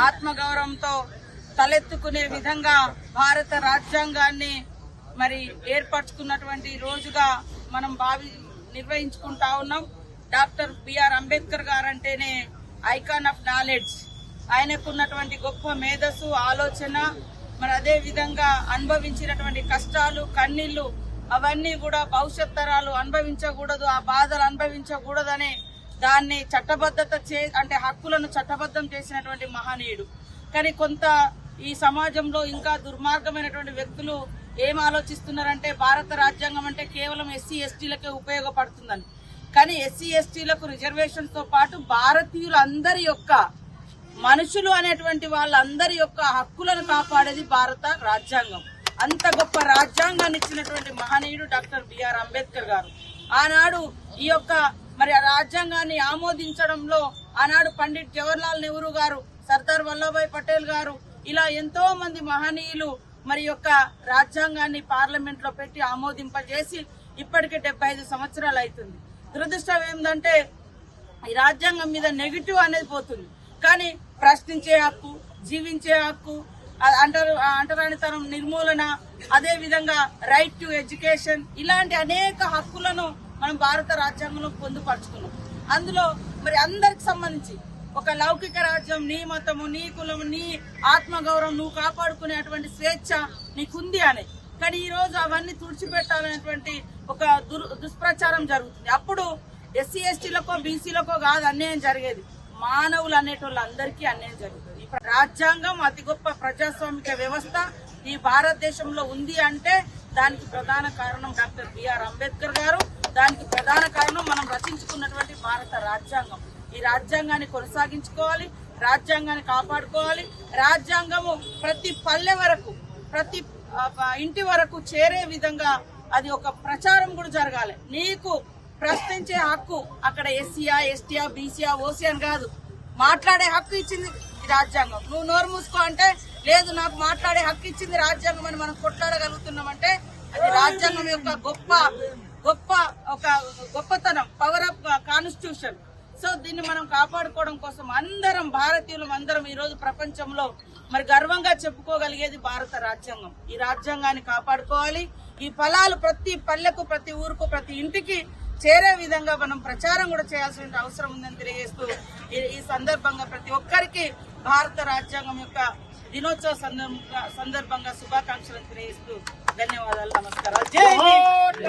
ఆత్మగౌరవంతో తలెత్తుకునే విధంగా భారత రాజ్యాంగాన్ని మరి ఏర్పరచుకున్నటువంటి రోజుగా మనం నిర్వహించుకుంటా ఉన్నాం. డాక్టర్ బిఆర్ అంబేద్కర్ గారు అంటేనే ఐకాన్ ఆఫ్ నాలెడ్జ్. ఆయనకున్నటువంటి గొప్ప మేధస్సు, ఆలోచన, మరి అదే విధంగా అనుభవించినటువంటి కష్టాలు, కన్నీళ్లు అవన్నీ కూడా భవిష్యత్ తరాలు అనుభవించకూడదు, ఆ బాధలు అనుభవించకూడదనే దాన్ని చట్టబద్ధత అంటే హక్కులను చట్టబద్ధం చేసినటువంటి మహనీయుడు. కానీ కొంత ఈ సమాజంలో ఇంకా దుర్మార్గమైనటువంటి వ్యక్తులు ఏం ఆలోచిస్తున్నారంటే భారత రాజ్యాంగం అంటే కేవలం ఎస్సీ ఎస్టీలకే ఉపయోగపడుతుందని. కానీ ఎస్సీ ఎస్టీలకు రిజర్వేషన్స్ తో పాటు భారతీయులందరి యొక్క మనుషులు అనేటువంటి వాళ్ళందరి యొక్క హక్కులను కాపాడేది భారత రాజ్యాంగం. అంత గొప్ప రాజ్యాంగాన్ని ఇచ్చినటువంటి మహనీయుడు డాక్టర్ బిఆర్ అంబేద్కర్ గారు. ఆనాడు ఈ యొక్క మరి రాజ్యాంగాన్ని ఆమోదించడంలో ఆనాడు పండిట్ జవహర్లాల్ నెహ్రూ గారు, సర్దార్ వల్లభాయ్ పటేల్ గారు, ఇలా ఎంతో మంది మహనీయులు మరి యొక్క రాజ్యాంగాన్ని పార్లమెంట్ లో పెట్టి ఆమోదింపజేసి ఇప్పటికే 75 సంవత్సరాలు అవుతుంది. దురదృష్టం ఏంటంటే ఈ రాజ్యాంగం మీద నెగిటివ్ అనేది పోతుంది. కానీ ప్రశ్నించే హక్కు, జీవించే హక్కు, అంటరానితనం నిర్మూలన, అదే విధంగా రైట్ టు ఎడ్యుకేషన్, ఇలాంటి అనేక హక్కులను మనం భారత రాజ్యాంగంలో పొందుపరుచుకున్నాం. అందులో మరి అందరికి సంబంధించి ఒక లౌకిక రాజ్యం, నీ మతము, నీ కులము, నీ ఆత్మగౌరవం నువ్వు కాపాడుకునేటువంటి స్వేచ్ఛ నీకుంది అని. కానీ ఈ రోజు అవన్నీ తుడిచిపెట్టాలనేటువంటి ఒక దుష్ప్రచారం జరుగుతుంది. అప్పుడు ఎస్సీ ఎస్టీలకో బీసీలకో కాదు అన్యాయం జరిగేది, మానవులు అనేటోళ్ళందరికీ అన్యాయం జరుగుతుంది. రాజ్యాంగం అతి గొప్ప ప్రజాస్వామిక వ్యవస్థ ఈ భారతదేశంలో ఉంది అంటే దానికి ప్రధాన కారణం డాక్టర్ బిఆర్ అంబేద్కర్ గారు. దానికి ప్రధాన కారణం మనం రచించుకున్నటువంటి భారత రాజ్యాంగం. ఈ రాజ్యాంగాన్ని కొనసాగించుకోవాలి, రాజ్యాంగాన్ని కాపాడుకోవాలి. రాజ్యాంగము ప్రతి పల్లె వరకు, ప్రతి ఇంటి వరకు చేరే విధంగా అది ఒక ప్రచారం కూడా జరగాలి. నీకు ప్రశ్నించే హక్కు అక్కడ ఎస్సీయా, ఎస్టీయా, బీసీయా, ఓసీ అని కాదు, మాట్లాడే హక్కు ఇచ్చింది ఈ రాజ్యాంగం. నువ్వు నోరు మూసుకో అంటే లేదు, నాకు మాట్లాడే హక్కు ఇచ్చింది రాజ్యాంగం అని మనం కొట్లాడగలుగుతున్నామంటే అది రాజ్యాంగం యొక్క గొప్పతనం, పవర్ ఆఫ్ కాన్స్టిట్యూషన్. సో దీన్ని మనం కాపాడుకోవడం కోసం అందరం భారతీయులు అందరం ఈ రోజు ప్రపంచంలో మరి గర్వంగా చెప్పుకోగలిగేది భారత రాజ్యాంగం. ఈ రాజ్యాంగాన్ని కాపాడుకోవాలి. ఈ ఫలాలు ప్రతి పల్లెకు, ప్రతి ఊరుకు, ప్రతి ఇంటికి చేరే విధంగా మనం ప్రచారం కూడా చేయాల్సిన అవసరం ఉందని తెలియజేస్తూ ఈ సందర్భంగా ప్రతి ఒక్కరికి భారత రాజ్యాంగం యొక్క దినోత్సవ సందర్భంగా శుభాకాంక్షలు తెలియజేస్తూ ధన్యవాదాలు, నమస్కారాలు. జై హింద్.